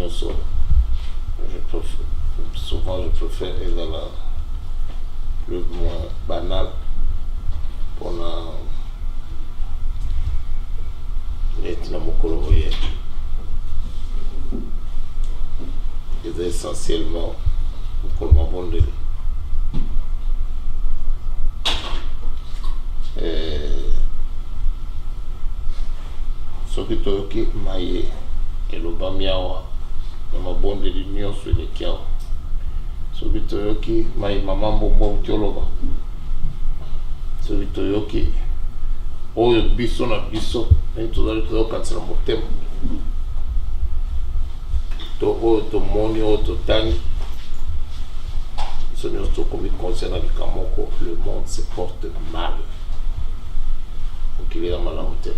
nyonso souvent je préfère ezala le moins banal mpona neti na mokolo oye eza essentiellement mokolo mabondeli soki toyoki maye elobami awa na mabondeli nyonso eleki awa soki toyoki maye mama mbombo auti oloba soki toyoki oyo biso na biso neti tozali tozokatisela motema to oyo tomoni oyo totangi biso nyonso tokomi conscient na lika moko le monde se porte mal okili ya malamu te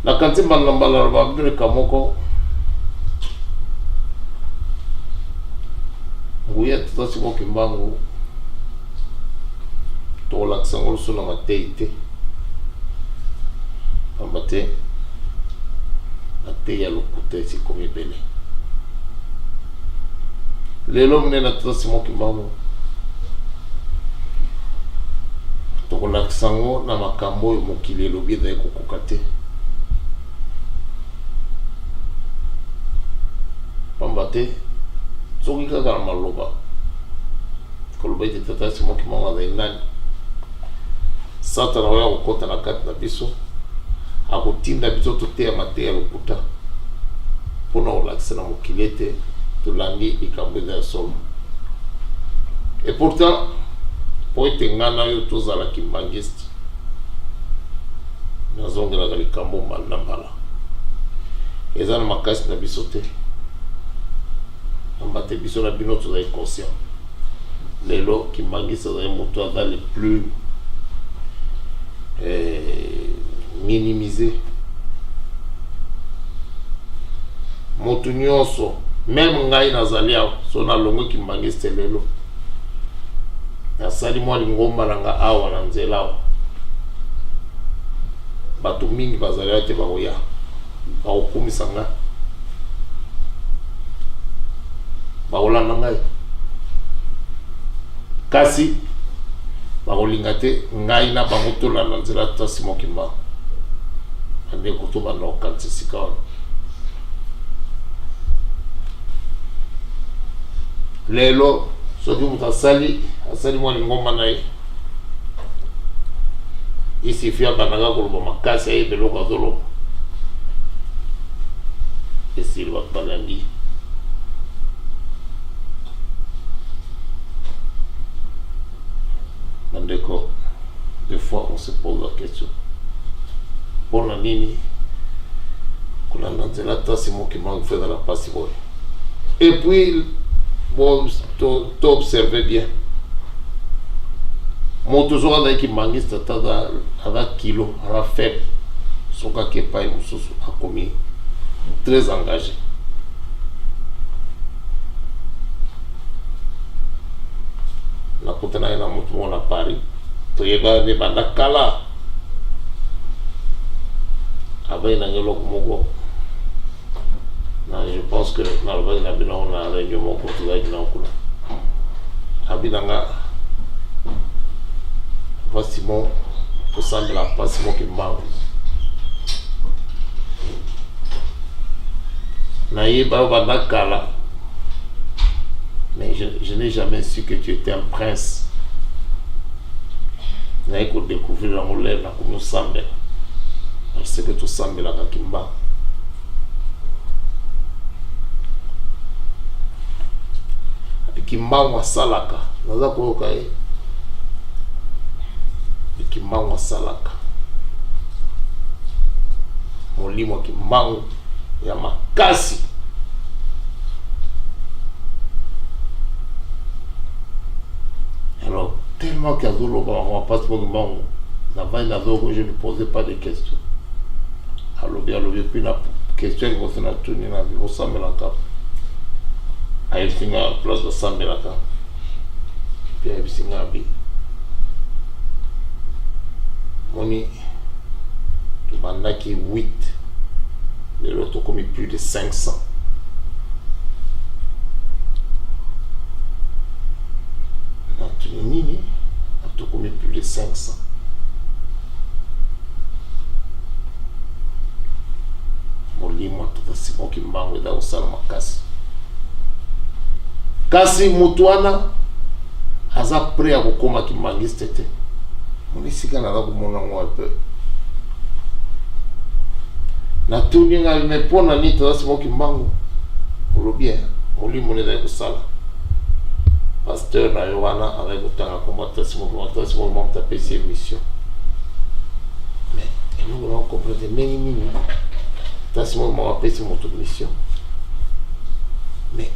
na kanti mbala babeleka moko nguya tata sikoki mbangu tokolakisa ngo lusu na matei te pamba te matei ya lokuta esikomi ebele lelo munene tata simoki mbangu tokolakisa ngo na makambo oyo mokili elobi ezali kokoka te pamba te soki kaka na maloba koloba ete tata simoki mbangu azali nani satana oyo akokota na kati na biso akotinda biso toteya mateya lokuta mpona kolakisa na mokili ete tolandi likambo eza ya solo et pourtant po ete nga na yo tozalaki mbangiste nazongelaka likambo mbala na mbala eza na makasi na biso te amba te biso na bino tozali conscient lelo kimbangiste azali moto aza le plus minimisé moto nyonso même ngai nazali awa so nalongwe kimbangiste lelo nasali mwa lingomba na nga awa na nzela awa bato mingi bazali awa te bakoya bakokumisa nga bakolanda ngai kasi bakolinga te ngai na bango tolanda nzela tata simoki mbangu andeko tobanda kokanisa esika wana lelo soki moto asali mwa lingomba na ye isifi abandaka koloba makasi ayebi eloko azoloba esili bato balandi bandeko des fois on se pose la question mpona nini kolanda nzela tata simoki mbangu fo ezala mpasi boye et puis bon to observe bien moto soki azalaki mbangiste ata aza kilo aza faible soki ake epai mosusu akomi très engagé nakutana ye na moto moko na Paris toyeba ne banda kala avai na eloko moko na je pense que nalobaki na bino na réunion moko tozalaki na kuna abinanga vasimo kosambela mpasi moki mbangu nayeba oyo banda kala mais je n'ai jamais su que tu étais un prince naye kodécouvrir yango lere nakomi osambela parce que tosambelaka kimbangu kimbangu asalaka naza koyoka ye kimbangu asalaka molimo kimbangu ya makasi alors tellement qu'azoloba on va pas se kimbangu na vai nazoko je ne posais pas de questions alobi puis na question ekosena tuni na osambelaka ayebisinga place basambelaka mpe ayebisinga abi moni tobandaki 8 lelo commis plus de 500. Nini, a commis plus de 500. Molimo atuka Simon Kimbangu eda usala makasi. Kasi mutuana aza prêt à kokoma kimangiste te. Monisika na ko mona ngwa pe. Na tuni ngal me pona ni to Simon Kimbangu. Olobia, molimo ne da kusala. Pasteur na Yohana avec autant combattre Simon Kimbangu ta PC mission. Mais nous allons comprendre nini. Simon m'a appelé sur mon mission. Mais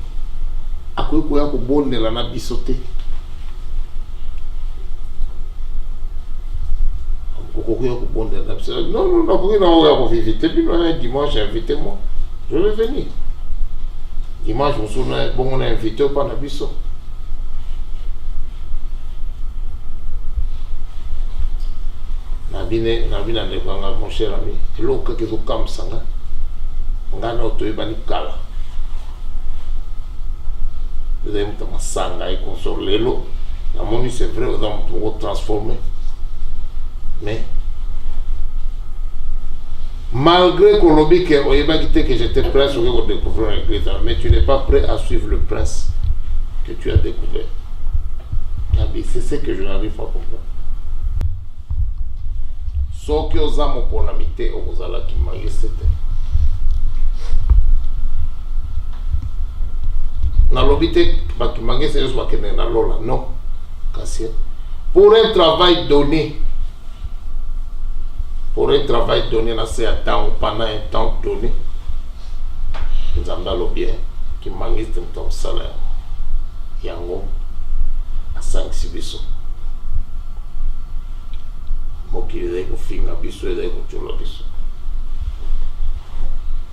à quoi il y a un bon de la bisoté? Non, non, invité. Puis dimanche, j'ai invité moi. Je vais venir. Dimanche, on a invité au Panabiso. Nabine, mon cher ami. L'eau que vous comme ça. Ngana otoyebani kala eza muta masanga et consort lelo namoni c'est vrai oza mutu transformé mais malgré kolobi ke oyebaki te que j'étais prêt sur que découvrir l'église mais tu n'es pas prêt à suivre le prince que tu as découvert. C'est ce que je n'arrive pas à comprendre. Soki oza moponami te okozalaki mangisete na lobité bakimangé c'est juste bakene na lola non kasi pour un travail donné na c'est à temps pendant un temps donné nzamba lobien kimangé c'est ton salaire yango a 5 sibiso mokile ko finga biso ede ko chola biso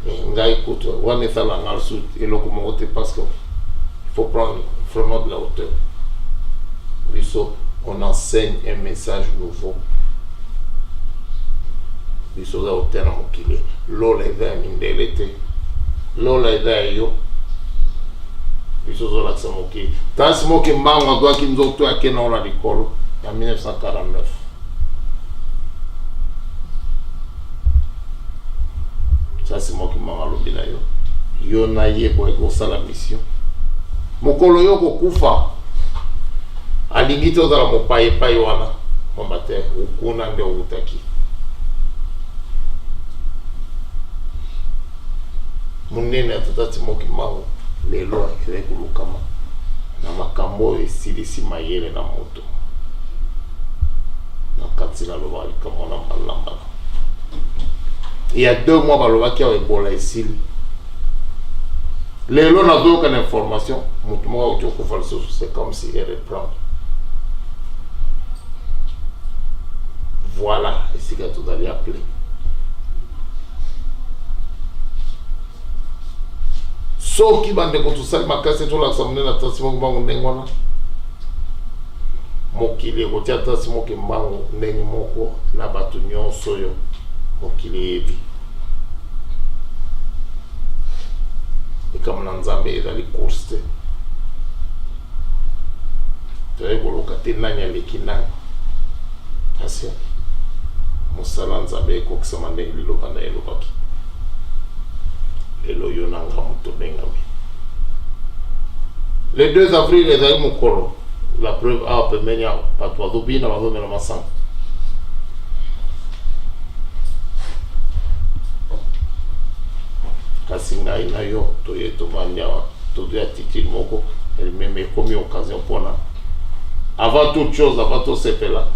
ngai kuto wane sala ngal sud eloko mote parce que il faut prendre vraiment de la hauteur. On enseigne un message nouveau. Biso za hauteur na mokile. Lola eza mindelete. Lola eza yo. Biso zo la samoki. Tasi moki mbanga doa kinzoto ya kena ona likolo en 1949. Ça c'est moi qui m'en lobina yo. Yo na ye ko sala mission. Mokolo yo kokufa alingi te ozala mopayepaye wana momba te okuna nde outaki monene atata Simon Kimbangu lelo akele kolukama na makambo oyo esilisi mayele na moto na kati na loba likambo na malambala. Il y a 2 mois balobaki awa ebola esili lelo nazoyoka na information motu moko auti okufa lisusu c'est comme si elle reprend. Voilà esika tozali appelé soki bandeko tosali makasi tolakisa monene ata Simon Kimbangu ndenge wana mokili ekotia ata Simon Kimbangu ndenge moko na bato nyonso oyo mokili eyebi comme na Nzambe ezali course te toyei koluka te nani aleki nani kasi mosala Nzambe ekokisama ndenge liloba na elobaki lelo yo nanga moto bengami le 2 avril ezali mokolo la preuve awa pembeni awa bato bazobina bazomela masanga kasi ngai na yo toye tobandi awa todoya titile moko elle-même ekomi occasion mpona avant toute chose avant tosepela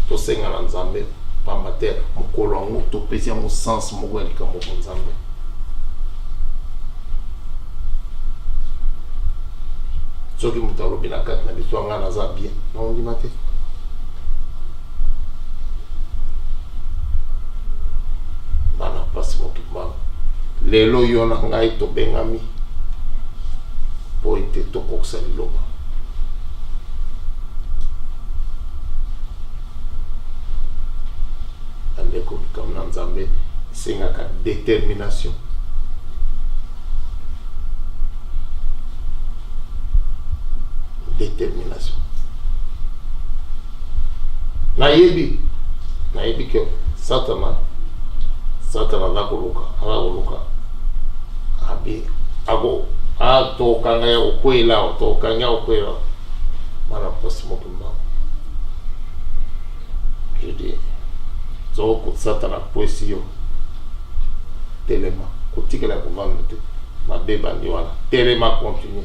tosenga na Nzambe pamba te mokolo yango topesi yango sens moko ya likambo po Nzambe soki moto alobi na kati na biso anga naza bien naondima te bana pasi mokimbangu lelo yo na ngai tobengami po ete tokokisa liloba andeko likambo na Nzambe esengaka détermination détermination. Nayebi que Satana zakoluka abi ago to kanga ya okwela mana posimo kumba. Je dis zoko Satana poesio telema kotikela kovanda te mabeba ndi wana telema continue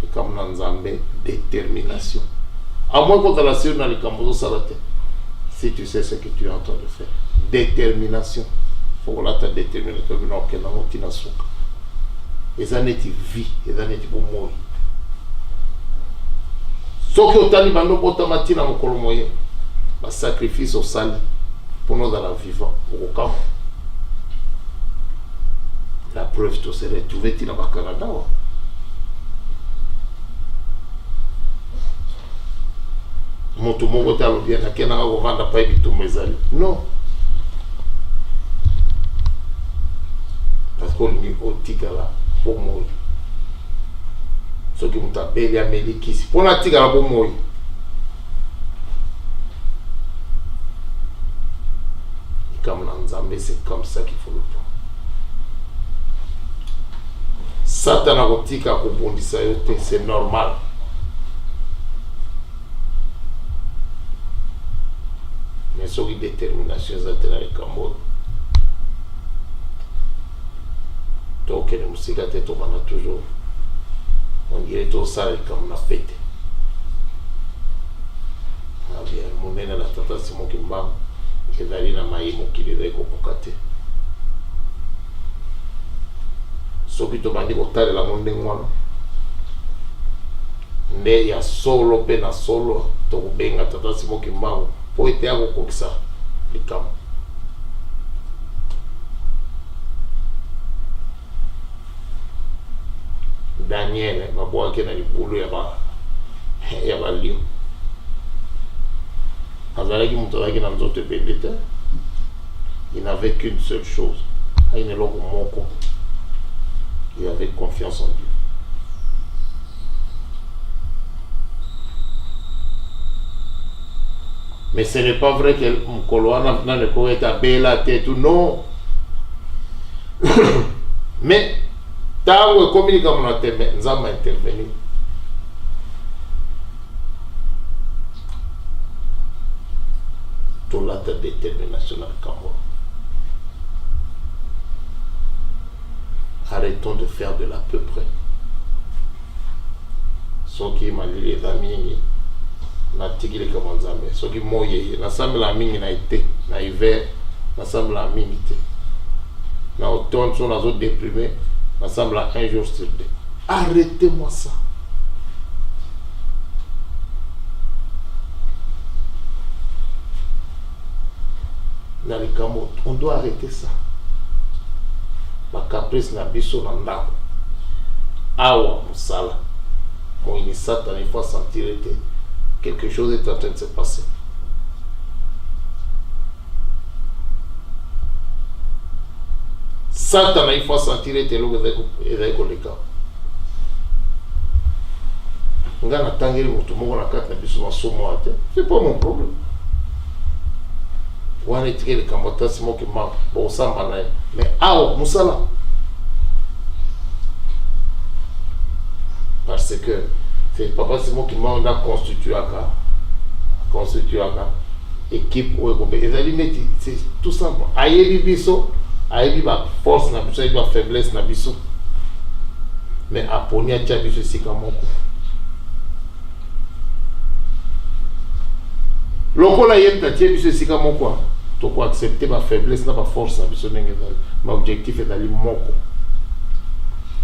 et comme na Nzambe détermination à moins que la sur na likambo salate. Si tu sais ce que tu es en train de faire, détermination, faut la ta détermination non que na motina suka eza neti vie eza neti bomoi soki otali bando bota matina mokolo moye ba sacrifice au sali pour nous dans la vivant au camp. La preuve tu serais trouvé tina ba Canada wa. Moto moko talo bien na kena ko vanda pa bitumba ezali non parce qu'on ni otikala bomoi soki mutabeli amelikisi pona tikala bomoi comme na Nzambe c'est comme ça qu'il faut le faire. Satana kotika kobondisa yo te c'est normal. Mais soki détermination zatela likambo donc les musiques te tomana toujours on dirait tout ça comme na fête ah bien monena la tata Simon Kimbangu ezali na mai mokili ekokoka te soki tobandi kotalela ngo ndenge wana nde ya solo pe na solo tokobenga tata Simon Kimbangu po ete akokokisa likambo. Daniel babwaki na libulu ya balio azalaki moto azalaki na nzoto ebende te, il n'avait qu'une seule chose, aina eloko moko, il avait confiance en Dieu. Mais ce n'est pas vrai que Mkoloana n'a le corps est à bella tête ou non. Mais tant que communique comme on a été, nous avons intervenu. Tout la détermination dans le Cameroun. Arrêtons de faire de l'à peu près. Ce qui m'a dit les amis. Na tigile kama Nzambe soki moye na sambela mingi na été na hiver na sambela mingi te na automne so na zo déprimé na sambela un jour sur deux. Arrêtez-moi ça. Na likambo on doit arrêter ça. Ba caprice na biso na ndako awa musala mo ini Satan il faut sentir que quelque chose est en train de se passer. Satan il faut sentir que le cas. Ngana tangeli moto moko na kati na biso na somo ate, c'est pas mon problème. Wana tikele kamata simo ki ma bo samba na mais awo musala. Parce que c'est papa Simon qui m'a constitué équipe ou c'est tout simple. Ayebi biso, ayebi ba force na biso, ayebi ba faiblesse na biso. Mais aponi a tia biso sika moko. Lokola yenta tia biso sika moko, to ko accepter ba faiblesse na ba force na biso ndenge ezali. Ma objectif est d'aller moko.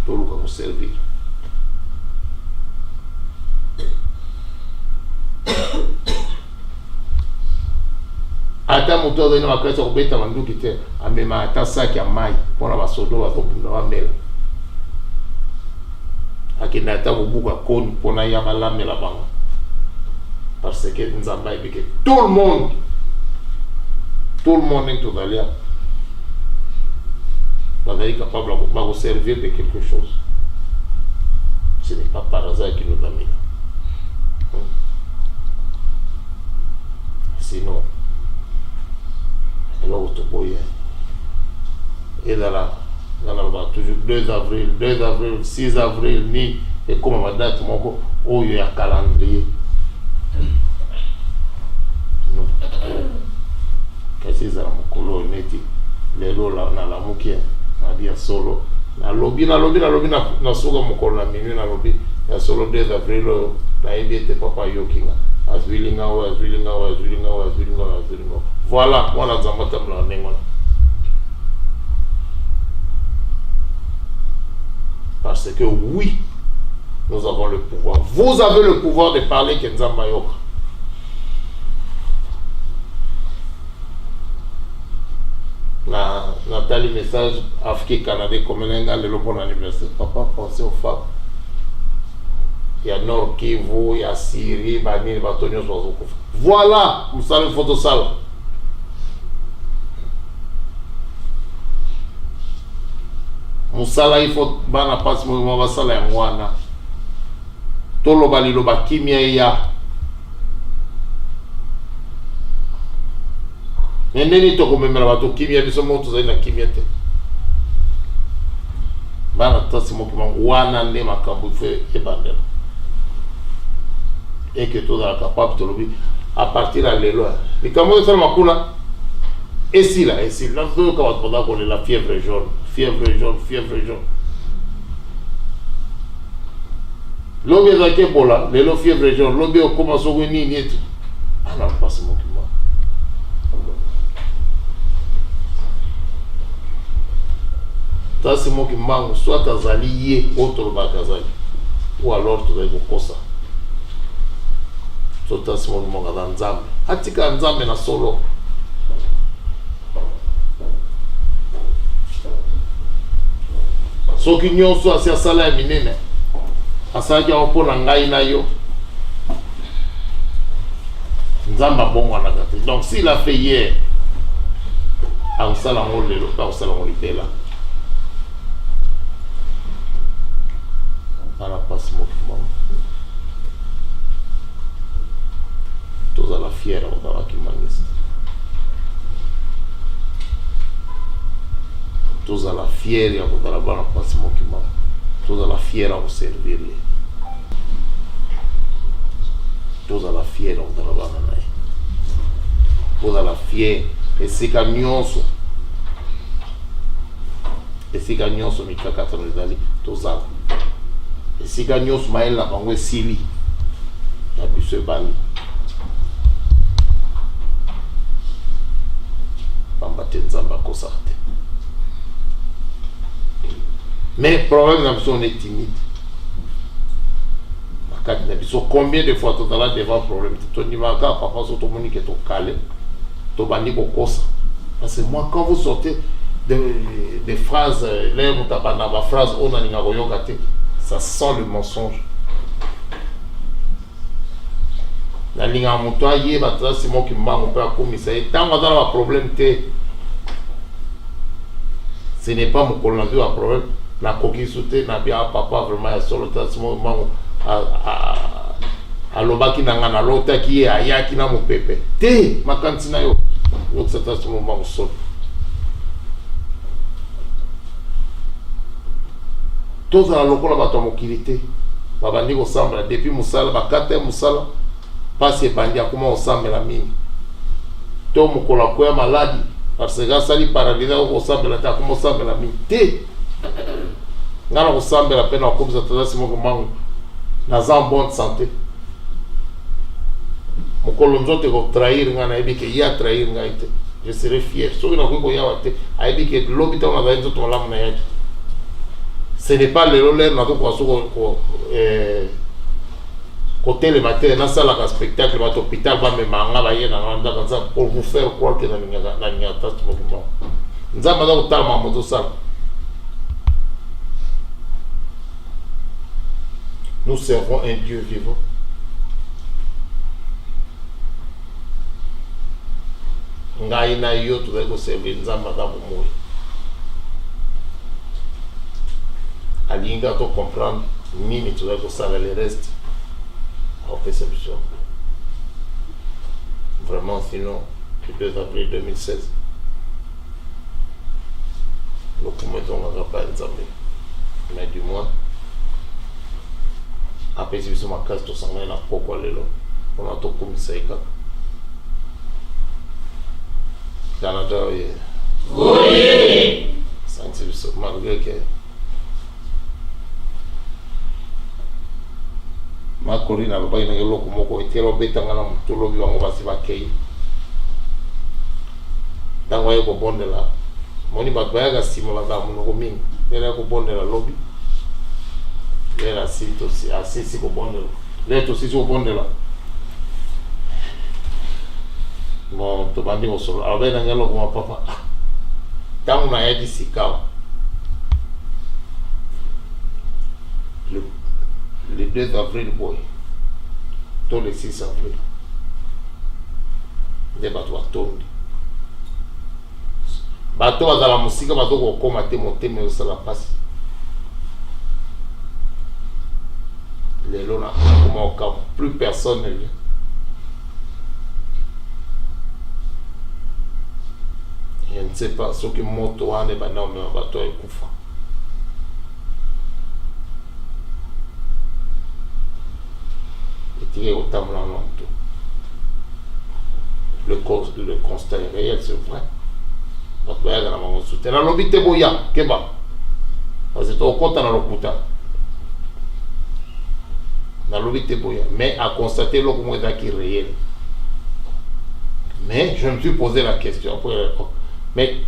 To luka ko servir. Ata moto azali na makasi ya kobeta manduki te amema ata saki ya mai mpona basodo bazobunda bamela akende ata kobuka koni mpona ya balamela bango parce que Nzambe ayebi ke tout le monde ndenge tozali awa bazali capable bakoservir de quelque chose. Ce n'est pas par hasard qui nous amène. Sinon, elle a autoboyé. Et là, toujours 2 avril, 6 avril, ni, et comme ma date, il y a un calendrier. Non. Kasi za mokolo neti lelo na la mukia na dia solo na lobby na soga mokolo na minu na lobby ya solo 2 avril na ebete papa yokinga azwilinga. Voilà, moi la zambata mla nengona. Parce que oui, nous avons le pouvoir. Vous avez le pouvoir de parler Kenzamba Yoka. Nathalie message Afrique Canada comme un le bon anniversaire. Papa, pensez aux femmes. Il y a Nord Kivu, il y a Syrie, Bani, Batonio, voilà, vous savez, photo sale. Musala il faut bana passe mo basala ya mwana. Tolo balilo bakimia ya. Nendeni to komemela bato kimia biso moto za na kimia te. Bana tasi mo kima wana nde makambo fe ebandela. Et que tout est capable de le à partir de l'élo. Les camerounais sont makula. Et si là, nous avons la fièvre jaune. L'homme est avec Ebola, l'élo fièvre jaune, l'homme est commencé à venir. Ah non, pas ce mot qui m'a. Ça c'est moi qui m'a, soit Azali yé, autre Bakazali. Ou alors tu vas go ça. Sota simo monga za nzambe atika nzambe na solo soki nyonso asi asala ya minene asalaki yango mpona ngai na yo nzambe abongwanaka te. Donc s'il a fait hier akosala yango lelo mpe akosala yango libela ana pasi mokimama. Tous à la fière au Daraki Mangis. Tous à la fière au Darabana Passimokima. Tous à la fière au servir. Tous à la fière au Darabana. Tous à la fière. Et si Cagnonso. Et si Cagnonso Mika Katranidali. Tous à. Et si Cagnonso Maël la Bangwe Sili. La Busse Bani. Mais le problème, c'est qu'on est timide. Combien de fois tu as devant un problème? Tu dis, papa, tu communiques, tu calé, tu bandi beaucoup ça. Parce que moi, quand vous sortez des phrases, ça sent le mensonge. La ligne à mon toit, c'est moi qui m'a commis ça. Et tant qu'on a un problème, ce n'est pas mon colonisation un problème. La coquille sauté, n'a bien papa vraiment sur le tas, à l'obaki n'a l'autre qui est à yaki n'a mon pépé. Té, ma cantine yo. Donc c'est à ce moment où sol. Tous à la locola batomokilité. Babandi au semble depuis Moussala, bakate Moussala. Passe bandi à comment on semble la mine. Tout mon colocoya maladie. Parce que ça lui paralysé au semble la terre, comment semble la mine. Té. N'a pas semble la peine en comme ça, c'est mon comment. Dans en bonne santé. Mon colonzo te va trahir, il y a trahir, je serai fier. Ce n'est pas le rôle côté le matin, dans un spectacle, l'hôpital va me manger pour vous faire croire que nous servons un Dieu vivant. Ngai na yo tu vais servir nzamba dans mon mot. Alinga to comprendre nini tu vas faire le reste. kopesa biso. Vraiment, sinon, le 2 avril 2016, le commettant n'aura pas ensemble. Mais du moins, après si biso ma case to sangana na poko lelo, on a to komisa eka. Canada, oui. Santi biso malgré que ma corina ba ina ngelo ko moko etelo betanga na mutulo bi wango basi bakei. Tango ye ko bondela. Moni ba bayaga sima ba ba munoko mingi. Era ko bondela lobby. Era sito si asisi ko bondela. Leto si ko bondela. Bon, to bandi mo solo. Abe na ngelo ko papa. Tango na yadi sikawa. Le 2 avril, boy. Tous les 6 avril. Des bateaux à tomber. Bateau à la musique, bateau au coma, monter, mais ça la passe. Les lots, plus personne ne vient. Je ne sais pas ce que moto a n'est pas non, mais un bateau est couffant. Autant le constat est réel, c'est vrai. Donc, il y a un soutien. La lobby est boya, keba. Parce que tu as compte dans le putain. La lobby est boya. Mais à constater le comment est réel. Mais je me suis posé la question. Mais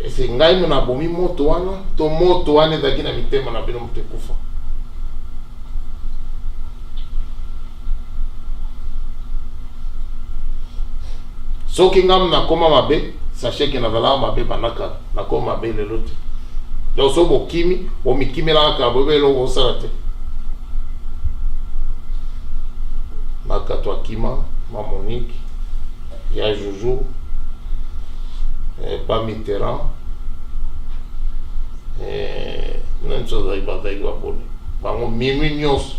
c'est un gars qui a bomi moto, ton moto, est dans la mitema na bino mtekufa. So ki ngam na koma mabe, sachez que na vala mabe banaka na koma mabe le lote. Donc so bo kimi, bo mikimi la ka bo be lo bo sarate. Maka to akima, ma Monique, ya Joujou, pas Mitterrand, non so dai badai wa boni. Bango mimi nyos.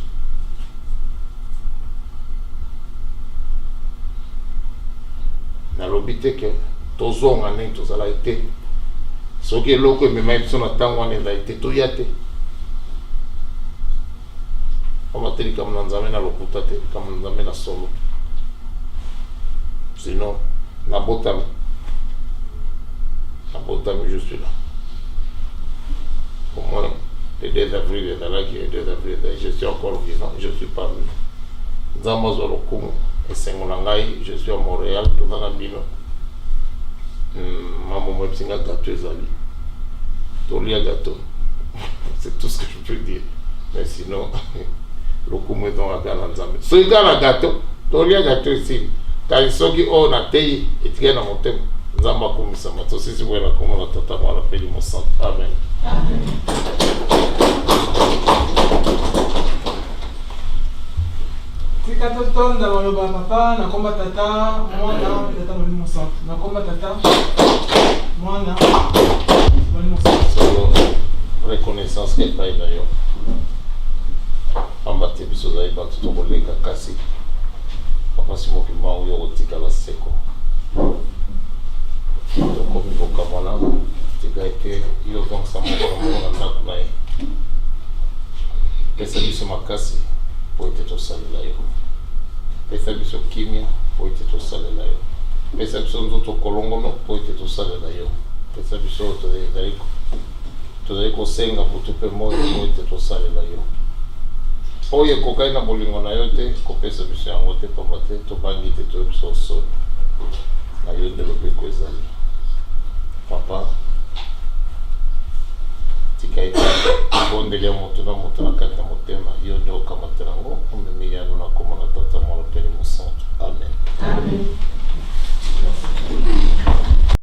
Na lobite que tozo ngane tozala été ce qui est loko me mai biso na tango wana eza été to yate on materi comme na nzambe na lokuta te comme na nzambe na solo sinon na botami je suis là au moins le 2 avril est là qui est 2 avril je suis encore vivant je suis parmi nzambe azolo kumu Esengolangai, je suis à Montréal, tout va bino. Maman m'a dit gâteau ezali. Tolia gâteau. C'est tout ce que je peux dire. Mais sinon, le coup me donne à Galanzambe. Si il y a un gâteau, tolia gâteau ici. Quand il s'agit on a taillé et tiré dans mon thème. Zamba kumisa mato sisi wena kuma na tata mwana peli mo sant. Amen. Amen. Tika totonda maloba papa na komba tata mwana tata molimo sant. Na komba tata mwana molimo sant. Solo reconnaissance que pas d'ailleurs. Ambate biso za ibatu to koleka kasi. Papa simo kima uyo tika la seko. Comme il faut kamana tika ete iyo donc ça mo na ndako na ye. Pesa biso makasi po ete to salela yo. Pesa biso kimia po ete to salela yo. Pesa biso nzoto kolongono po ete to salela yo. Pesa biso to de ko senga po tupe moyo po ete to salela yo. Oye kokai na bolingo na yo te ko pesa biso yango te pamba te to bangi te to biso so. Na yo de lope ko ezali. Papa tika ete bondele moto na kati na motema yo nde okamatela yango omemi yango na komona tata mwana pele mosantu. Amen. Amen.